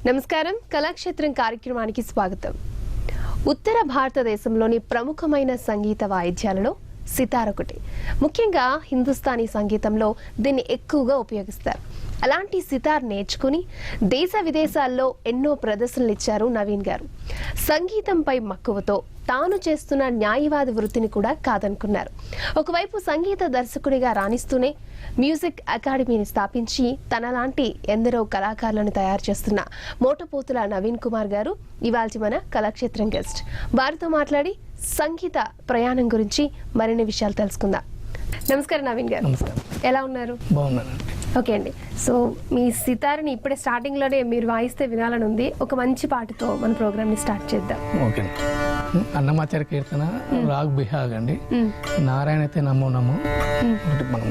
నమస్కారం కళాక్షేత్రం కార్యక్రమానికి స్వాగతం. ఉత్తర భారతదేశంలోని ప్రముఖమైన సంగీత వాయిద్యాలలో సితార్ ఒకటి. ముఖ్యంగా హిందుస్థానీ సంగీతంలో దీన్ని ఎక్కువగా ఉపయోగిస్తారు. అలాంటి సితార్ నేర్చుకుని దేశ విదేశాల్లో ఎన్నో ప్రదర్శనలు ఇచ్చారు నవీన్ గారు. సంగీతంపై మక్కువతో తాను చేస్తున్న న్యాయవాది వృత్తిని కూడా కాదనుకున్నారు. ఒకవైపు సంగీత దర్శకుడిగా రాణిస్తూనే మ్యూజిక్ అకాడమీని స్థాపించి తనలాంటి ఎందరో కళాకారులను తయారు చేస్తున్న మోటపోతుల నవీన్ కుమార్ గారు ఇవాల్టి మన కళాక్షేత్రం గెస్ట్. వారితో మాట్లాడి సంగీత ప్రయాణం గురించి మరిన్ని విషయాలు తెలుసుకుందాం. నమస్కారం నవీన్ గారు. ఎలా ఉన్నారు? బాగున్నానండి. ఓకే అండి. సో మీ సితార్ని ఇప్పుడే స్టార్టింగ్లోనే మీరు వాయిస్తే వినాలని ఉంది. ఒక మంచి పాటతో మన ప్రోగ్రామ్ని స్టార్ట్ చేద్దాం. ఓకే. అన్నమాచార్య కీర్తన రాగ్ బిహాగ్ అండి. నారాయణతే నమో నమో మనం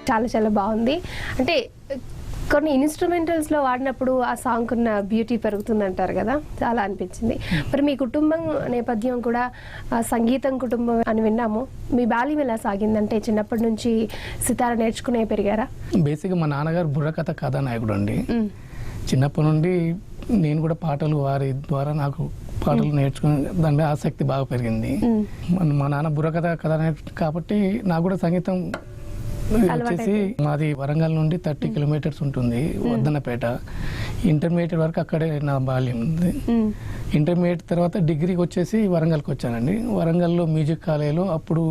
చాలా చాలా బాగుంది. అంటే కొన్ని ఇన్స్ట్రుమెంటల్స్లో వాడినప్పుడు ఆ సాంగ్ ఉన్న బ్యూటీ పెరుగుతుంది అంటారు కదా, చాలా అనిపించింది. మరి మీ కుటుంబం నేపథ్యం కూడా సంగీతం కుటుంబం అని విన్నాము. మీ బాల్యం ఎలా సాగిందంటే చిన్నప్పటి నుంచి సితార నేర్చుకునే పెరిగారా? బేసిక్గా మా నాన్నగారు బుర్రకథ కథానాయకుడు అండి. చిన్నప్పటి నుండి నేను కూడా పాటలు వారి ద్వారా నాకు పాటలు నేర్చుకుని దాని మీద ఆసక్తి బాగా పెరిగింది. మా నాన్న బుర్రకథ కథానాయకుడు కాబట్టి నాకు కూడా సంగీతం వచ్చేసి మాది వరంగల్ నుండి 30 కిలోమీటర్స్ ఉంటుంది వద్దన్నపేట. ఇంటర్మీడియట్ వరకు అక్కడే నా బాల్యం ఉంది. ఇంటర్మీడియట్ తర్వాత డిగ్రీకి వచ్చేసి వరంగల్కి వచ్చానండి. వరంగల్లో మ్యూజిక్ కాలేజ్లో అప్పుడు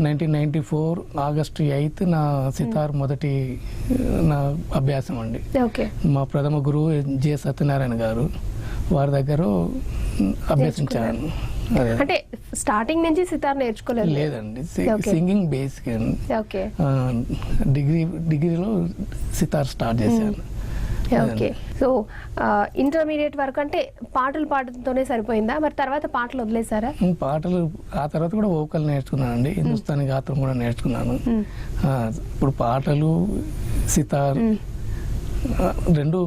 1994 ఆగస్టు 8 నా సితార్ మొదటి నా అభ్యాసం అండి. మా ప్రథమ గురువు జె సత్యనారాయణ గారు, వారి దగ్గర అభ్యసించాను. అంటే స్టార్టింగ్ నుంచి సితార్ నేర్చుకోలేదు? లేదండి, సింగింగ్ బేసిక్. డిగ్రీలో సితార్ స్టార్ట్ చేశాను. ఓకే. సో ఇంటర్మీడియట్ వరకు అంటే పాటలు పాడటంతోనే సరిపోయిందా? మరి తర్వాత పాటలు వదిలేసారా? పాటలు ఆ తర్వాత కూడా వోకల్ నేర్చుకున్నానండి. హిందుస్థానీ గాత్రం కూడా నేర్చుకున్నాను. ఇప్పుడు పాటలు సితార్ రెండు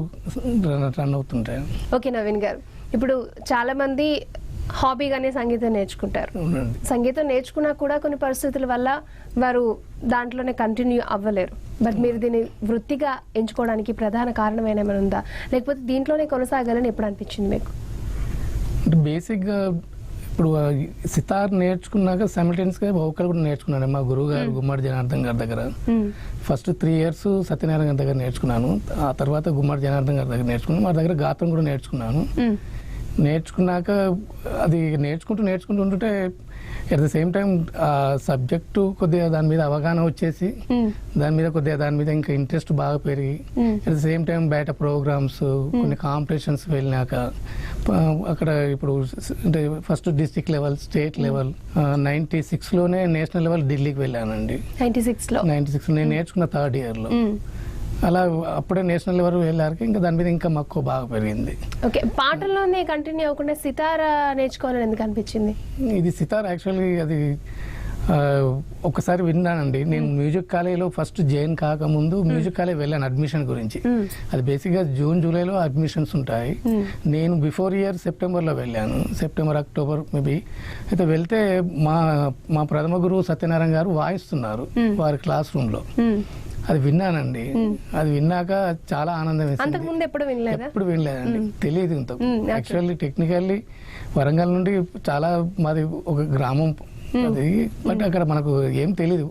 రన్ అవుతుంటాయి. ఓకే నవీన్ గారు, ఇప్పుడు చాలా మంది హాబీగానే సంగీతం నేర్చుకుంటారు. సంగీతం నేర్చుకున్నా కూడా కొన్ని పరిస్థితుల వల్ల వారు దాంట్లోనే కంటిన్యూ అవ్వలేరు. బట్ మీరు దీన్ని వృత్తిగా ఎంచుకోవడానికి ప్రధాన కారణం ఏమైనా ఉందా, లేకపోతే దీంట్లోనే కొనసాగాలని ఎప్పుడు అనిపించింది మీకు? అంటే బేసిక్గా ఇప్పుడు సితార్ నేర్చుకున్నాక సైమల్టేనియస్గా వోకల్ కూడా నేర్చుకున్నాను మా గురువు గారు గుమ్మడి జనార్దన్ గారి దగ్గర. ఫస్ట్ 3 years సత్యనారాయణ గారి దగ్గర నేర్చుకున్నాను. ఆ తర్వాత గుమ్మడి జనార్దన్ గారి దగ్గర నేర్చుకున్నాను. మా దగ్గర గాత్రం కూడా నేర్చుకున్నాను. నేర్చుకున్నాక అది నేర్చుకుంటూ ఉంటుంటే అట్ ద సేమ్ టైం ఆ సబ్జెక్టు కొద్దిగా దాని మీద అవగాహన వచ్చేసి దాని మీద ఇంకా ఇంట్రెస్ట్ బాగా పెరిగి అట్ ద సేమ్ టైం బయట ప్రోగ్రామ్స్ కొన్ని కాంపిటీషన్స్ వెళ్ళినాక అక్కడ ఇప్పుడు అంటే first district level, state level, 96లోనే నేషనల్ లెవెల్ ఢిల్లీకి వెళ్ళానండి. 96 నేను నేర్చుకున్న 3rd yearలో. అలా అప్పుడే నేషనల్ లెవెల్ వెళ్ళారు. ఇంకా దాని మీద ఇంకా మక్కువ బాగా పెరిగింది. ఓకే. పాటల్లోనే కంటిన్యూ అవ్వకుండా సితార్ నేర్చుకోవాలని ఎందుకు అనిపించింది? ఇది సితార్ యాక్చువల్లీ అది ఒకసారి విన్నానండి. నేను మ్యూజిక్ కాలేజ్లో ఫస్ట్ జాయిన్ కాకముందు మ్యూజిక్ కాలేజ్ వెళ్ళాను అడ్మిషన్ గురించి. అది బేసిక్గా జూన్ జూలైలో అడ్మిషన్స్ ఉంటాయి. నేను బిఫోర్ ఇయర్ సెప్టెంబర్లో వెళ్ళాను, సెప్టెంబర్ అక్టోబర్ మేబీ. అయితే వెళ్తే మా ప్రథమ గురువు సత్యనారాయణ గారు వాయిస్తున్నారు వారి క్లాస్ రూమ్లో. అది విన్నానండి. అది విన్నాక చాలా ఆనందం వేసింది. ఎప్పుడు వినలేదండి, తెలియదు ఇంత. యాక్చువల్లీ టెక్నికల్లీ వరంగల్ నుండి చాలా మాది ఒక గ్రామం అది, బట్ అక్కడ మనకు ఏం తెలీదు.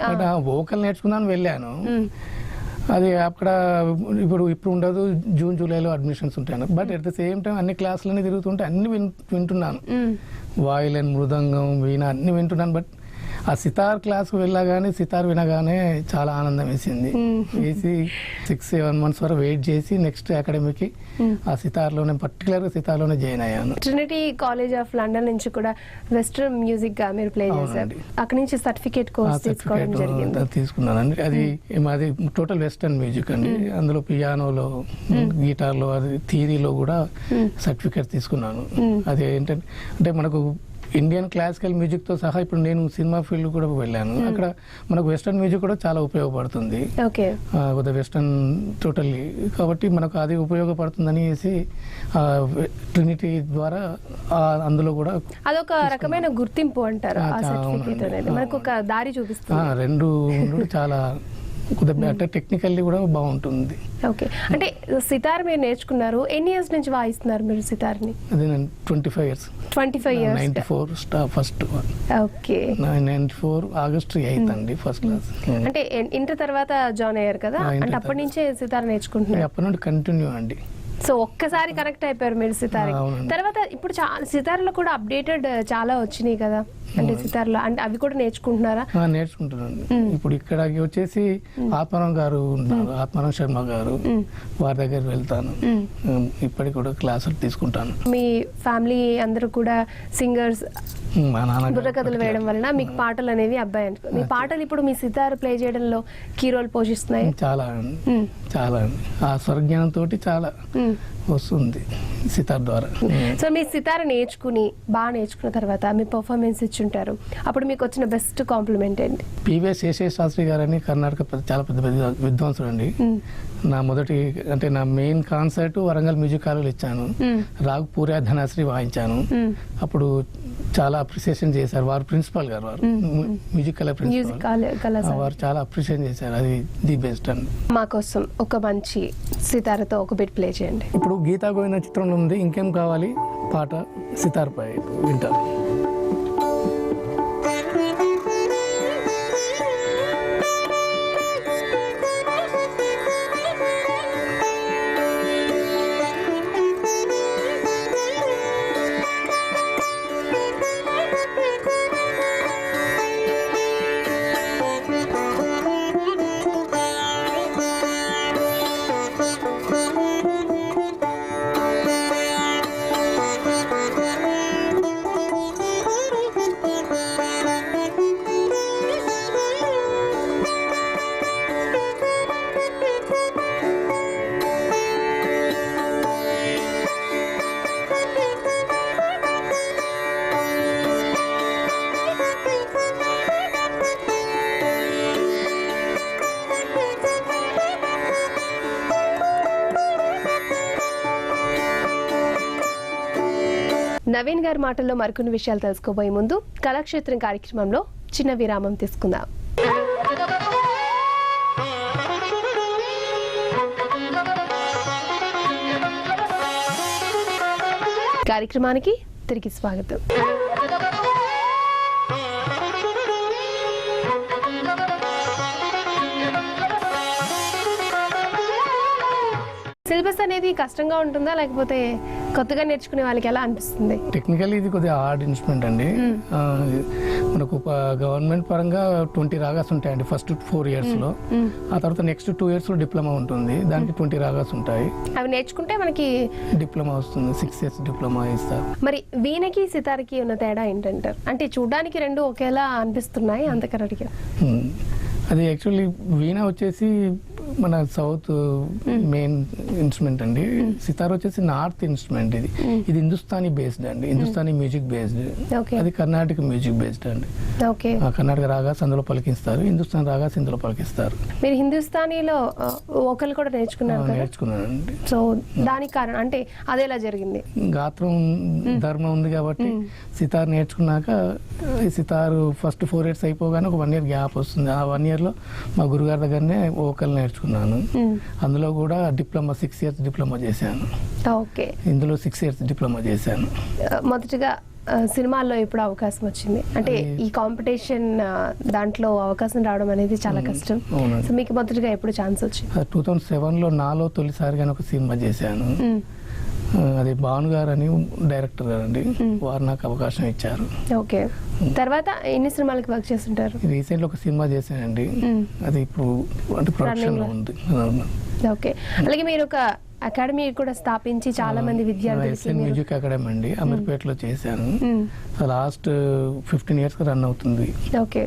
బట్ వోకల్ నేర్చుకుందామని వెళ్ళాను. అది అక్కడ ఇప్పుడు ఉండదు, జూన్ జూలైలో అడ్మిషన్స్ ఉంటాను. But at the same time అన్ని క్లాసులన్నీ తిరుగుతుంటే అన్ని వింటున్నాను. వాయిలిన్, మృదంగం, వీణ అన్ని వింటున్నాను. బట్ ఆ సితార్ క్లాస్ వెళ్ళగానే సితార్ వినగానే చాలా ఆనందం వేసింది. వేసి 6-7 months వరకు వెయిట్ చేసి నెక్స్ట్ అకాడమీకి ఆ సితార్లోనే పర్టికులర్గా సితార్లోనే జాయిన్ అయ్యాను. ట్రినిటీ కాలేజ్ ఆఫ్ లండన్ నుంచి కూడా వెస్ట్రన్ మ్యూజిక్ గా మీరు ప్లే చేశారు. అక్కడ నుంచి సర్టిఫికేట్ కోర్స్ తీసుకోవడం జరిగింది. తీసుకున్నానండి. అది మాది టోటల్ వెస్టర్న్ మ్యూజిక్ అండి. అందులో పియానోలో, గిటార్లో, అది థియరీలో కూడా సర్టిఫికేట్ తీసుకున్నాను. అది ఏంటంటే అంటే మనకు ఇండియన్ క్లాసికల్ మ్యూజిక్ తో సహా ఇప్పుడు నేను సినిమా ఫీల్డ్ కూడా వెళ్ళాను. అక్కడ మనకు వెస్టర్న్ మ్యూజిక్ కూడా చాలా ఉపయోగపడుతుంది. వెస్టర్న్ టోటల్లీ కాబట్టి మనకు అది ఉపయోగపడుతుందని ట్రినిటీ ద్వారా అందులో కూడా అదొక రకమైన గుర్తింపు అంటారు. మనకు ఒక దారి చూపిస్తుంది. రెండు చాలా అంటే టెక్నికల్లీ కూడా బాగుంటుంది. ఓకే, అంటే సితార్ మీరు నేర్చుకున్నారు. ఎన్ని ఇయర్స్ నుంచి వాయిస్తున్నారు మీరు సితార్ని? అది నేను 25 years. 94 first. Okay, 94 August 8th అండి ఫస్ట్ క్లాస్. అంటే ఇంటర్ తర్వాత జాయిన్ అయ్యారు కదా, అంటే అప్పటి నుంచే సితార్ నేర్చుకుంటున్నారు? అప్పటి నుండి కంటిన్యూ అండి. సో ఒక్కసారి కనెక్ట్ అయిపోయారు మీరు సితార్. తర్వాత ఇప్పుడు సితార్లో కూడా అప్డేటెడ్ చాలా వచ్చినాయి కదా, అంటే సితార్లో అంటే అవి కూడా నేర్చుకుంటున్నారా? నేర్చుకుంటున్నాను. ఇప్పుడు ఇక్కడ వచ్చేసి ఆత్మారాం గారు ఉన్నారు, ఆత్మారాం శర్మ గారు, వారి దగ్గర వెళ్తాను. ఇప్పటికి కూడా క్లాసులు తీసుకుంటాను. మీ ఫ్యామిలీ అందరూ కూడా సింగర్స్, మా నాన్న బుర్రకథలు వేయడం వలన మీకు పాటలు అనేవి అబ్బాయి అనుకో. మీ పాటలు ఇప్పుడు మీ సితార్ ప్లే చేయడంలో కీ రోల్ పోషిస్తున్నాయి. చాలా చాలా ఆ స్వరజ్ఞానం తోటి చాలా వస్తుంది సితార్ ద్వారా. సో మీ సితార్ నేర్చుకుని బాగా నేర్చుకున్న తర్వాత మీ పర్ఫార్మెన్స్ ఇచ్చుంటారు. అప్పుడు మీకు వచ్చిన బెస్ట్ కాంప్లిమెంట్ ఏంటి? పివిఎస్ శేషేష్ శాస్త్రి గారని కర్ణాటక చాలా పెద్ద పెద్ద విద్వాంసుడు అండి. నా మొదటి అంటే నా main concert Warangal music college ఇచ్చాను. రాగ్ పూర్యా ధనాశ్రీ వాయించాను. అప్పుడు చాలా అప్రిసియేషన్ చేశారు. వారు ప్రిన్సిపల్ గారు, వారు మ్యూజిక్ కళ ప్రిన్సిపల్, వారు చాలా అప్రిసియేషన్ చేశారు. అది ది బెస్ట్ అండి. మా కోసం ఒక మంచి సితారతో ఒక బిట్ ప్లే చేయండి. ఇప్పుడు గీతా గోవింద చిత్రంలో ఉంది ఇంకేం కావాలి పాట సితార్ పై వింటారు. నవీన్ గారి మాటల్లో మరికొన్ని విషయాలు తెలుసుకోబోయే ముందు కళాక్షేత్రం కార్యక్రమంలో చిన్న విరామం తీసుకుందాం. కార్యక్రమానికి తిరిగి స్వాగతం. సిలబస్ అనేది కష్టంగా ఉంటుందా, లేకపోతే కొత్తగా నేర్చుకునే వాళ్ళకి ఎలా అనిపిస్తుంది? టెక్నికల్లీ ఇది కొద్దిగా హార్డ్ ఇన్స్ట్రుమెంట్ అండి. మనకు గవర్నమెంట్ పరంగా 20 రాగాస్ ఉంటాయండి ఫస్ట్ 4 years లో. ఆ తర్వాత నెక్స్ట్ 2 years లో డిప్లొమా ఉంటుంది, దానికి 20 రాగాస్ ఉంటాయి. అవి నేర్చుకుంటే మనకి డిప్లొమా వస్తుంది, 6 years డిప్లొమా ఇస్తారు. మరి వీణకి సితార్కి ఉన్న తేడా ఏంటంటారు? అంటే చూడడానికి రెండు ఒకేలా అనిపిస్తున్నాయి, అందుకని అడిగా. అది యాక్చువల్లీ వీణ వచ్చేసి మన సౌత్ మెయిన్ ఇన్స్ట్రుమెంట్ అండి. సితార్ వచ్చేసి నార్త్ ఇన్స్ట్రుమెంట్. ఇది హిందుస్థానీ బేస్డ్ అండి, హిందుస్థానీ మ్యూజిక్ బేస్డ్. అది కర్ణాటక మ్యూజిక్ బేస్డ్ అండి. కర్ణాటక రాగాస్ అందులో పలికిస్తారు, హిందుస్థాన్ రాగాస్ ఇందులో పలికిస్తారు. మీరు హిందుస్థానీలో వోకల్ కూడా నేర్చుకున్నానండి. సో దానికి కారణం అంటే అది ఎలా జరిగింది? గాత్రం ధర్మం ఉంది కాబట్టి సితార్ నేర్చుకున్నాక సితార్ ఫస్ట్ 4 years అయిపోగానే ఒక 1 year గ్యాప్ వస్తుంది. ఆ 1 year లో మా గురుగారి దగ్గరనే వోకల్ నేర్చుకున్నాను. అందులో కూడా డిప్లొమా 6 years డిప్లొమా చేశాను. ఇందులో 6 years డిప్లొమా చేశాను. మొదటిగా సినిమాల్లో ఎప్పుడు అవకాశం వచ్చింది? అంటే ఈ కాంపిటీషన్ దాంట్లో అవకాశం రావడం అనేది చాలా కష్టం. సో మీకు మొదటిగా ఎప్పుడు ఛాన్స్ వచ్చింది? 2007లో నాలో తొలిసారిగా ఒక సినిమా చేశాను. అది భాను గారు అని డైరెక్టర్ గారు అండి, వారు నాకు అవకాశం ఇచ్చారు. తర్వాత ఎన్ని సినిమాలకి వర్క్ చేస్తుంటారు? రీసెంట్ ఒక సినిమా చేశానండి, అది ఇప్పుడు అంటే ప్రొడక్షన్ లో ఉంది. ఓకే, అలాగే మీరు ఒక అకాడమీ కూడా స్థాపించి చాలా మంది విద్యార్థులకి ఎస్ఎన్ మ్యూజిక్ అకాడమీ అండి, అమీర్పేటలో చేశాను. లాస్ట్ 15 years రన్ అవుతుంది. ఓకే,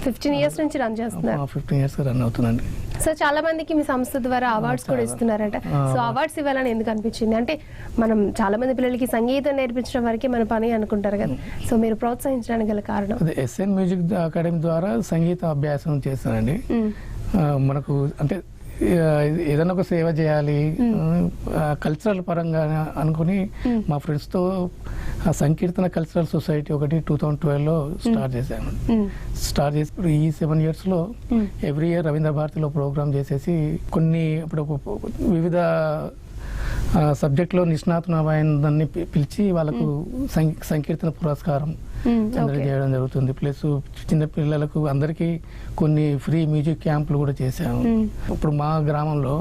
15 years నుంచి రన్ చేస్తున్నారు. 15 years రన్ అవుతుందండి. సో చాలా మందికి మీ సంస్థ ద్వారా అవార్డ్స్ కూడా ఇస్తున్నారంట. సో అవార్డ్స్ ఇవ్వాలని ఎందుకు అనిపించింది? అంటే మనం చాలా మంది పిల్లలకి సంగీతం నేర్పించడం వరకే మన పని అనుకుంటారు కదా, సో మీరు ప్రోత్సహించడానికి గల కారణం? అదే ఎస్ఎన్ మ్యూజిక్ అకాడమీ ద్వారా సంగీత అభ్యాసం చేస్తానండి. మనకు అంటే ఏదైనా ఒక సేవ చేయాలి కల్చరల్ పరంగా అనుకుని మా ఫ్రెండ్స్తో సంకీర్తన కల్చరల్ సొసైటీ ఒకటి 2012లో స్టార్ట్ చేశాను. స్టార్ట్ చేసి ఈ 7 yearsలో ఎవ్రీ ఇయర్ రవీంద్ర భారతిలో ప్రోగ్రామ్ చేసేసి కొన్ని ఇప్పుడు వివిధ సబ్జెక్ట్లో నిష్ణాతులైన పిలిచి వాళ్ళకు సంకీర్తన పురస్కారం అందజేయడం జరుగుతుంది. ప్లస్ చిన్న పిల్లలకు అందరికీ కొన్ని ఫ్రీ మ్యూజిక్ క్యాంపులు కూడా చేశాము. ఇప్పుడు మా గ్రామంలో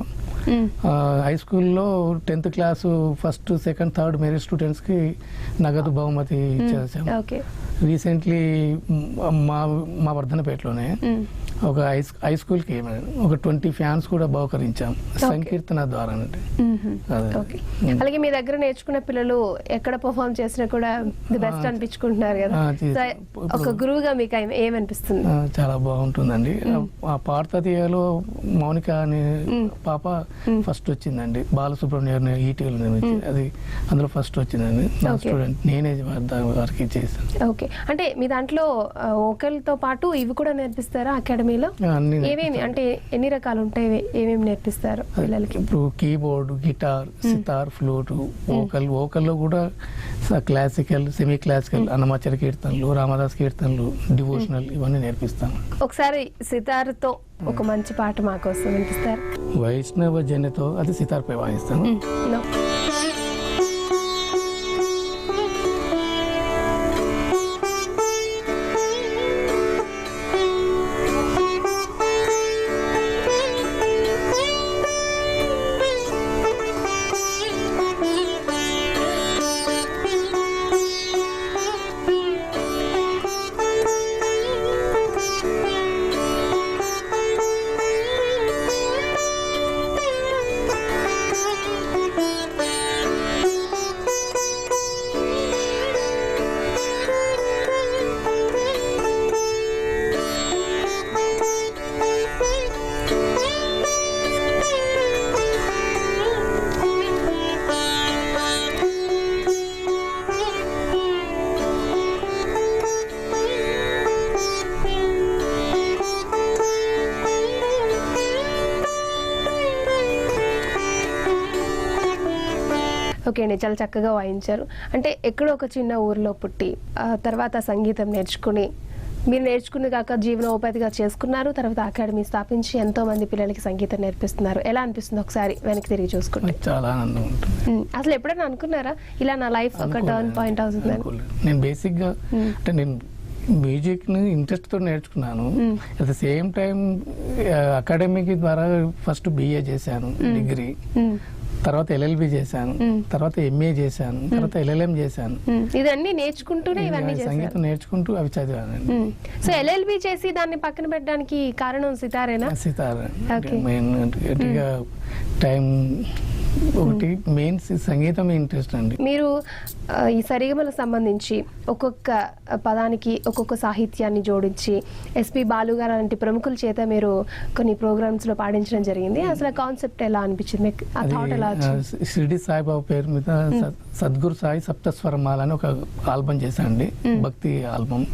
హై స్కూల్లో 10th class 1st, 2nd, 3rd merit స్టూడెంట్స్కి నగదు బహుమతి చేశాము. రీసెంట్లీ మా వర్ధనపేటలోనే ఒక హై స్కూల్కి ఒక 20 fans కూడా బహుకరించాం సంకీర్తన ద్వారా. అలాగే మీ దగ్గర నేర్చుకున్న పిల్లలు ఎక్కడ పర్ఫార్మ్ చేసినా కూడా ది బెస్ట్ అనిపించుకుంటున్నారు కదా, ఒక గురువుగా మీకు ఏమనిపిస్తుంది? చాలా బాగుంటుందండి. ఆ పార్థతీయలో మౌనిక అనే పాప ఫస్ట్ వచ్చిందండి, బాలసుబ్రహ్మణ్యం ఈటీవీలో నుంచి, అది అందులో ఫస్ట్ వచ్చిందండి. నా స్టూడెంట్, నేనే వారికి చేశాను. ఓకే, అంటే మీ దాంట్లో వోకల్తో పాటు ఇవి కూడా నేర్పిస్తారా అకాడమీలో? ఏమేమి అంటే ఎన్ని రకాలు ఉంటాయి, ఏమేమి నేర్పిస్తారు పిల్లలకి? ఇప్పుడు కీబోర్డ్, గిటార్, సితార్, ఫ్లూట్, వోకల్లో కూడా క్లాసికల్, సెమీ క్లాసికల్, అన్నమాచార్య కీర్తనలు, రామదాస్ కీర్తనలు, డివోషనల్ ఇవన్నీ నేర్పిస్తాను. ఒకసారి సితార్తో ఒక మంచి పాట మా కోసం వినిపిస్తారు? వైష్ణవ జనతో అది సితార్పై వాయిస్తాను. ఓకే అండి, చాలా చక్కగా వాయించారు. అంటే ఎక్కడో ఒక చిన్న ఊర్లో పుట్టి తర్వాత సంగీతం నేర్చుకుని మీరు నేర్చుకుని కాక జీవనోపాధిగా చేసుకున్నారు, తర్వాత అకాడమీ స్థాపించి ఎంతో మంది పిల్లలకి సంగీతం నేర్పిస్తున్నారు. ఎలా అనిపిస్తుంది ఒకసారి వెనక్కి తిరిగి చూసుకుంటే? చాలా ఆనందం ఉంటుంది. అసలు ఎప్పుడైనా అనుకున్నారా ఇలా నా లైఫ్ ఒక టర్న్ పాయింట్ అవుతుందని? నేను బేసిక్గా అంటే నేను మ్యూజిక్ని ఇంట్రెస్ట్తో నేర్చుకున్నాను. అట్ ద సేమ్ టైం అకాడమీకి ద్వారా ఫస్ట్ BA చేశాను, డిగ్రీ, తర్వాత LLB చేశాను, తర్వాత MA చేశాను, తర్వాత LLM చేశాను. ఇదన్నీ నేర్చుకుంటూనే ఇవన్నీ సంగీతం నేర్చుకుంటూ అవి చదివానండి. సో LLB చేసి దాన్ని పక్కన పెట్టడానికి కారణం సితారేనా? సితార్ మెయిన్ టైం ఒకటి, మెయిన్ సంగీతం ఇంట్రెస్ట్ అండి. మీరు ఈ సరిగమలకు సంబంధించి ఒక్కొక్క పదానికి ఒక్కొక్క సాహిత్యాన్ని జోడించి SP బాలు గారు అలాంటి ప్రముఖుల చేత మీరు కొన్ని ప్రోగ్రామ్స్ లో పాడించడం జరిగింది. అసలు కాన్సెప్ట్ ఎలా అనిపించింది మీకు? ఆ థాట్ ఎలా వచ్చింది? షిరిడి సాయిబాబా పేరు మీద సద్గురు సాయి సప్తస్వరమాల అని ఒక ఆల్బమ్ చేశానండి, భక్తి ఆల్బమ్.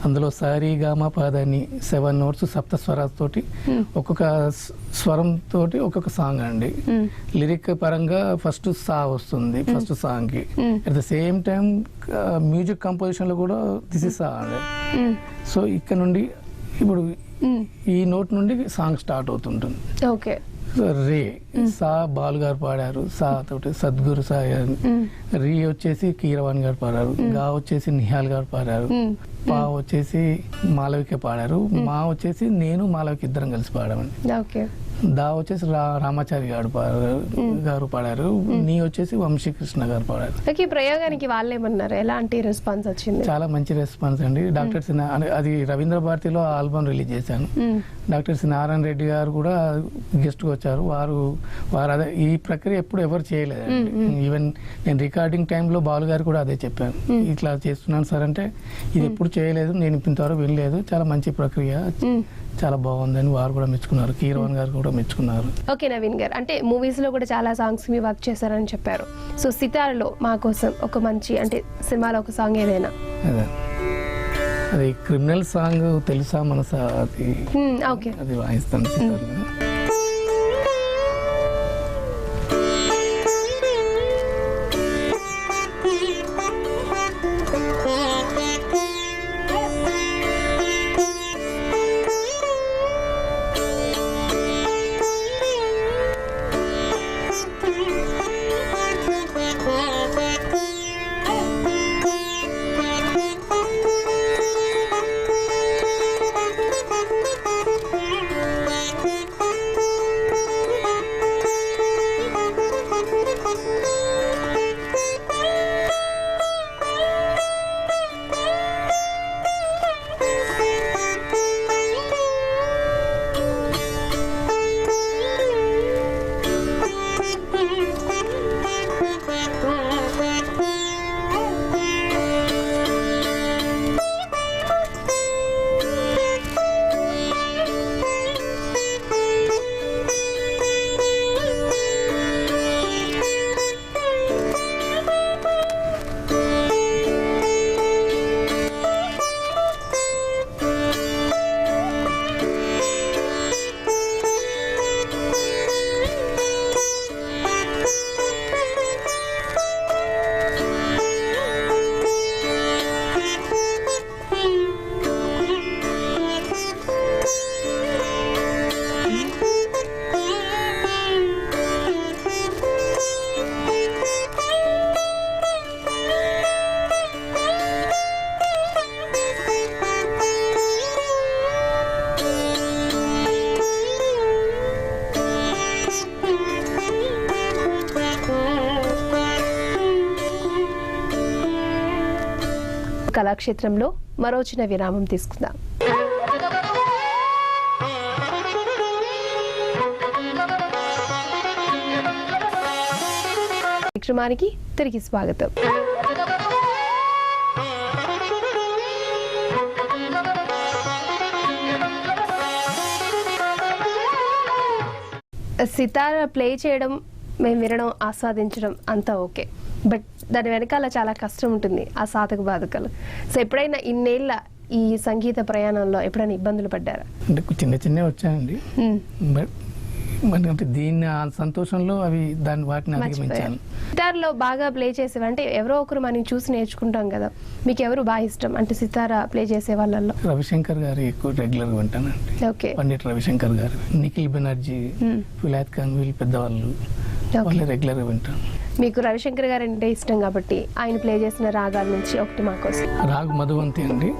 అందులో సారీ గామ పదని 7 notes సప్తస్వరాలతోటి ఒక్కొక్క స్వరం తోటి ఒక్కొక్క సాంగ్ అండి. లిరిక్ పరంగా ఫస్ట్ సా వస్తుంది ఫస్ట్ సాంగ్ కి, at the same time music composition లో కూడా దిస్ ఇస్ సా అండి. సో ఇక్కడ నుండి ఇప్పుడు ఈ నోట్ నుండి సాంగ్ స్టార్ట్ అవుతుంటుంది. ఓకే, రే సా బాలు గారు పాడారు, సా తోటి సద్గురు సాయి, రీ వచ్చేసి కీరవాణి గారు పాడారు, గా వచ్చేసి నిహాల్ గారు పాడారు, పా వచ్చేసి మాలవిక పాడారు, మా వచ్చేసి నేను మాలవిక ఇద్దరం కలిసి పాడామండి. దా వచ్చేసి రామాచారి గారు పాడారు, నీ వచ్చేసి వంశీకృష్ణ గారు పాడారు. ఓకే, ప్రయోగానికి వాళ్ళేమన్నారు, ఎలాంటి రెస్పాన్స్ వచ్చింది? చాలా మంచి రెస్పాన్స్ అండి. డాక్టర్ అది రవీంద్ర భారతిలో ఆల్బమ్ రిలీజ్ చేశాను. డాక్టర్ సి నారాయణ రెడ్డి గారు కూడా గెస్ట్ గా వచ్చారు. వారు అదే ఈ ప్రక్రియ ఎప్పుడు ఎవరు చేయలేదండి. ఈవెన్ నేను రికార్డింగ్ టైంలో బాలు గారు కూడా అదే చెప్పాను, ఇట్లా చేస్తున్నాను సార్ అంటే, ఇది ఎప్పుడు చేయలేదు, నేను ఇంతవరకు వినలేదు, చాలా మంచి ప్రక్రియ, చాలా బాగుందని వారు కూడా మెచ్చుకున్నారు. కీరవాణి గారు కూడా మెచ్చుకున్నారు. ఓకే నవీన్ గారు, అంటే మూవీస్ లో కూడా చాలా సాంగ్స్ మీ వర్క్ చేశారని చెప్పారు. సో సితార్లో మా కోసం ఒక మంచి, అంటే సినిమాలో ఒక సాంగ్ ఏదైనా? అదే అది క్రిమినల్ సాంగ్ తెలుసా మనసా, అది ఓకే, అది వాయిస్తాను సితార్లో. కళాక్షేత్రంలో మరో చిన్న విరామం తీసుకుందాం. కార్యక్రమానికి తిరిగి స్వాగతం. సితార ప్లే చేయడం, మేము వినడం, ఆస్వాదించడం అంతా ఓకే, బట్ దాని వెనకాల చాలా కష్టం ఉంటుంది, ఆ సాధక బాధకాలు. సో ఎప్పుడైనా ఇన్నేళ్ళ ఈ సంగీత ప్రయాణంలో ఎప్పుడైనా ఇబ్బందులు పడ్డారా? అంటే చిన్న వచ్చాయండి, బట్ అంటే దీన్ని ఆ సంతోషంలో అవి వాటిని అధిగమించాను. సితార్లో బాగా ప్లే చేసేవి అంటే ఎవరో ఒకరు మనం చూసి నేర్చుకుంటాం కదా, మీకు ఎవరు బాగా ఇష్టం అంటే సితార ప్లే చేసే వాళ్ళల్లో? రవిశంకర్ గారు ఎక్కువ రెగ్యులర్ గా వింటానండి. ఓకే, పండిట్ రవిశంకర్ గారు, నిఖిల్ బెనర్జీ, విలాయత్ ఖాన్, వీళ్ళు పెద్దవాళ్ళు, వాళ్ళు రెగ్యులర్ గా వింటాను. మీకు రవిశంకర్ గారు అంటే ఇష్టం కాబట్టి ఆయన ప్లే చేసిన రాగాల నుంచి ఒకటి మాకోసం. రాగ్ మధువంతి అండి.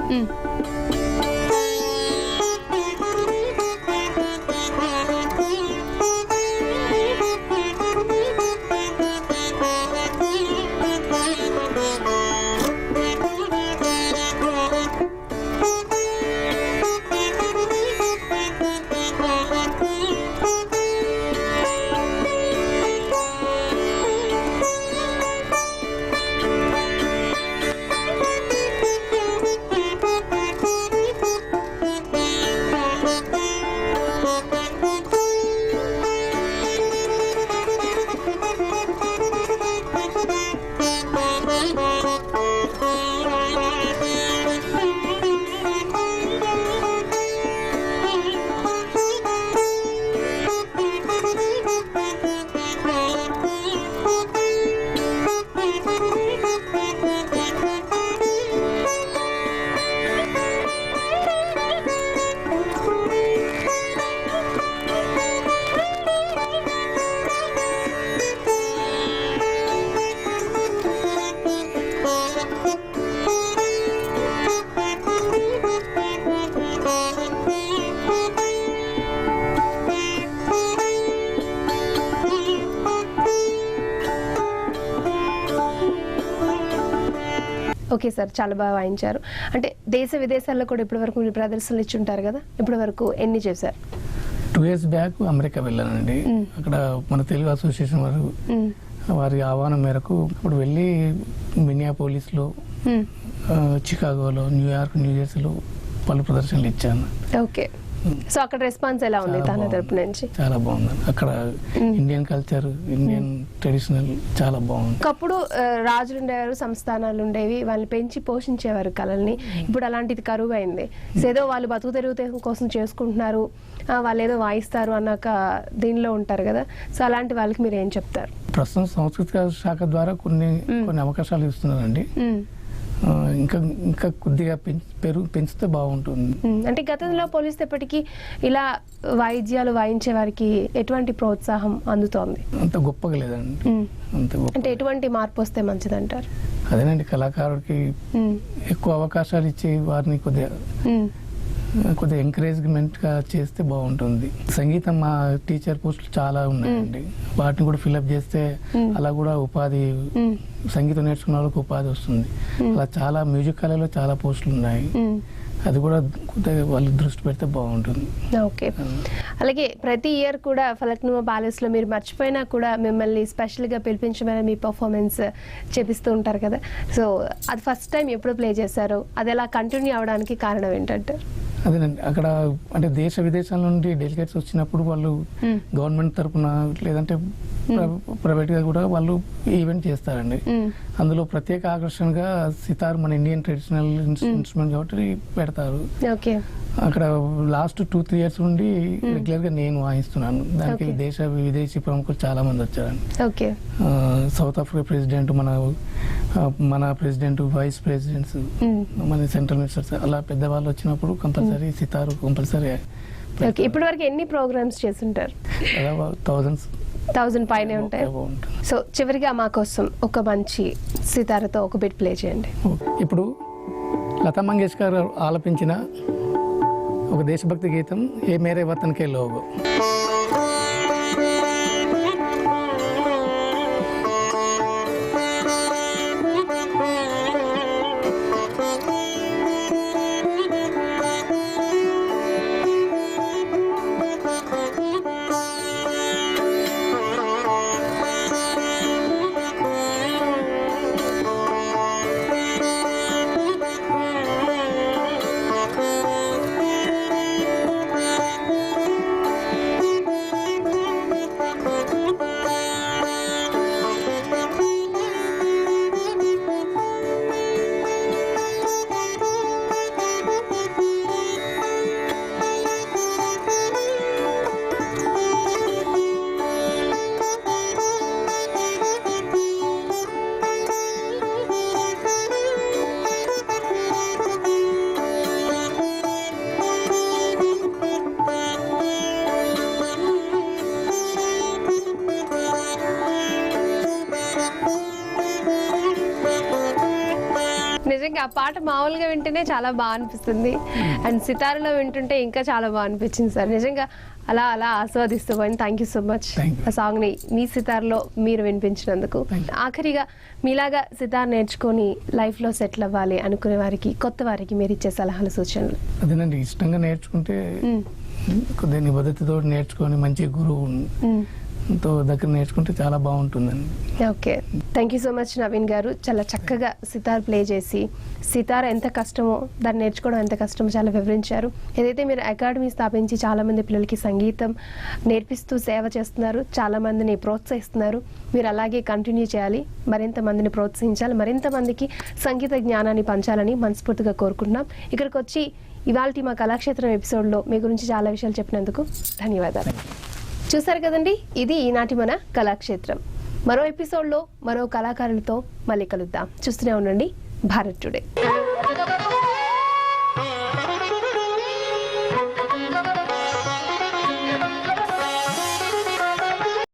ఓకే సార్, చాలా బాగా వాయించారు. అంటే దేశ విదేశాల్లో కూడా ఇప్పటి వరకు మీరు ప్రదర్శనలు ఇచ్చి ఉంటారు కదా, ఇప్పటి వరకు ఎన్ని చేశారు? 2 years బ్యాక్ అమెరికా వెళ్ళానండి. అక్కడ మన తెలుగు అసోసియేషన్ వారి ఆహ్వానం మేరకు అప్పుడు వెళ్ళి మినియాపోలిస్లో, చికాగోలో, న్యూయార్క్, న్యూజెర్సీలో పలు ప్రదర్శనలు ఇచ్చాను. ఓకే, సో అక్కడ రెస్పాన్స్ ఎలా ఉంది తన తరపు నుంచి? చాలా బాగుంది. అక్కడ ఇండియన్ కల్చర్, ఇండియన్ ట్రెడిషనల్ చాలా బాగుంది. ఒకప్పుడు రాజులు ఉండేవారు, సంస్థానాలు ఉండేవి, వాళ్ళని పెంచి పోషించేవారు కళల్ని. ఇప్పుడు అలాంటిది కరువు అయింది. సో ఏదో వాళ్ళు బతుకు తెరుగు కోసం చేసుకుంటున్నారు, వాళ్ళు ఏదో వాయిస్తారు అన్నాక దీనిలో ఉంటారు కదా. సో అలాంటి వాళ్ళకి మీరు ఏం చెప్తారు? ప్రస్తుతం సాంస్కృతిక శాఖ ద్వారా కొన్ని అవకాశాలు ఇస్తున్నారండి. ఇంకా కొద్దిగా పెంచితే బాగుంటుంది. అంటే గతంలో పోలిస్తే ఇప్పటికీ ఇలా వాయిద్యాలు వాయించే వారికి ఎటువంటి ప్రోత్సాహం అందుతోంది? అంత గొప్పగా లేదండి. అంటే ఎటువంటి మార్పు వస్తే మంచిది అంటారు? అదేనండి, కళాకారుడికి ఎక్కువ అవకాశాలు ఇచ్చి వారిని కొద్దిగా ఎంకరేజ్మెంట్ గా చేస్తే బాగుంటుంది. సంగీతం మా టీచర్ పోస్టులు చాలా ఉన్నాయండి, వాటిని కూడా ఫిల్అప్ చేస్తే అలా కూడా ఉపాధి, సంగీతం నేర్చుకున్న వాళ్ళకి ఉపాధి వస్తుంది. అలా చాలా మ్యూజిక్ కళలో చాలా పోస్టులు ఉన్నాయి, అది కూడా కొద్దిగా వాళ్ళు దృష్టి పెడితే బాగుంటుంది. ఓకే, అలాగే ప్రతి ఇయర్ కూడా ఫలక్నుమా ప్యాలెస్ లో మీరు మర్చిపోయినా కూడా మిమ్మల్ని స్పెషల్ గా పిలిపించమని మీ పర్ఫార్మెన్స్ చేపిస్తూ ఉంటారు కదా. సో అది ఫస్ట్ టైం ఎప్పుడు ప్లే చేశారో, అది ఎలా కంటిన్యూ అవడానికి కారణం ఏంటంటే? అదేనండి, అక్కడ అంటే దేశ విదేశాల నుండి డెలిగేట్స్ వచ్చినప్పుడు వాళ్ళు గవర్నమెంట్ తరఫున లేదంటే ప్రైవేట్ గా కూడా వాళ్ళు ఈవెంట్ చేస్తారండి. అందులో ప్రత్యేక ఆకర్షణగా సితార్, మన ఇండియన్ ట్రెడిషనల్ ఇన్స్ట్రుమెంట్ కాబట్టి పెడతారు. అక్కడ లాస్ట్ 2-3 years నుండి రెగ్యులర్ గా నేను వాయిస్తున్నాను. దానికి దేశ విదేశీ ప్రముఖులు చాలా మంది వచ్చారండి. సౌత్ ఆఫ్రికా ప్రెసిడెంట్, మన ప్రెసిడెంట్, వైస్ ప్రెసిడెంట్స్, మన సెంట్రల్ మినిస్టర్స్, అలా పెద్దవాళ్ళు వచ్చినప్పుడు కంపల్సరీ సితారు కంపల్సరీ. ఇప్పటి వరకు ఎన్ని ప్రోగ్రామ్స్ చేస్తుంటారు? 1000 పైనే ఉంటాయి. సో చివరిగా మా కోసం ఒక మంచి సితారతో ఒక బిట్ ప్లే చేయండి. ఇప్పుడు లతా మంగేష్కర్ ఆలపించిన ఒక దేశభక్తి గీతం, ఏ మేరే వతన్ కే లోగో. నిజంగా ఆ పాట మామూలుగా వింటేనే చాలా బాగా అనిపిస్తుంది, అండ్ సితార్లో వింటుంటే ఇంకా చాలా బాగా అనిపించింది సార్. నిజంగా అలా అలా ఆస్వాదిస్తూ పోయింది. థ్యాంక్ యూ సో మచ్ ఆ సాంగ్ని మీ సితార్లో మీరు వినిపించినందుకు. ఆఖరిగా మీలాగా సితార్ నేర్చుకొని లైఫ్లో సెటిల్ అవ్వాలి అనుకునే వారికి, కొత్త వారికి మీరు ఇచ్చే సలహాలు, సూచనలు? అదేనండి, ఇష్టంగా నేర్చుకుంటే, కొద్దిగా నిబద్ధతతో నేర్చుకొని మంచి గురువు దగ్గర నేర్చుకుంటే చాలా బాగుంటుందండి. Okay, thank you so much Naveen గారు. చాలా చక్కగా సితార్ ప్లే చేసి, సితార్ ఎంత కష్టమో, దాన్ని నేర్చుకోవడం ఎంత కష్టమో చాలా వివరించారు. ఏదైతే మీరు అకాడమీ స్థాపించి చాలా మంది పిల్లలకి సంగీతం నేర్పిస్తూ సేవ చేస్తున్నారు, చాలా మందిని ప్రోత్సహిస్తున్నారు, మీరు అలాగే కంటిన్యూ చేయాలి, మరింత మందిని ప్రోత్సహించాలి, మరింత మందికి సంగీత జ్ఞానాన్ని పంచాలని మనస్ఫూర్తిగా కోరుకుంటున్నాం. ఇక్కడికి వచ్చి ఇవాల్టి మా కళాక్షేత్రం ఎపిసోడ్లో మీ గురించి చాలా విషయాలు చెప్పినందుకు ధన్యవాదాలు. చూసారు కదండి, ఇది ఈనాటి మన కళాక్షేత్రం. మరో ఎపిసోడ్లో మరో కళాకారులతో మళ్ళీ కలుద్దాం. చూస్తూనే ఉండండి భారత్ టుడే.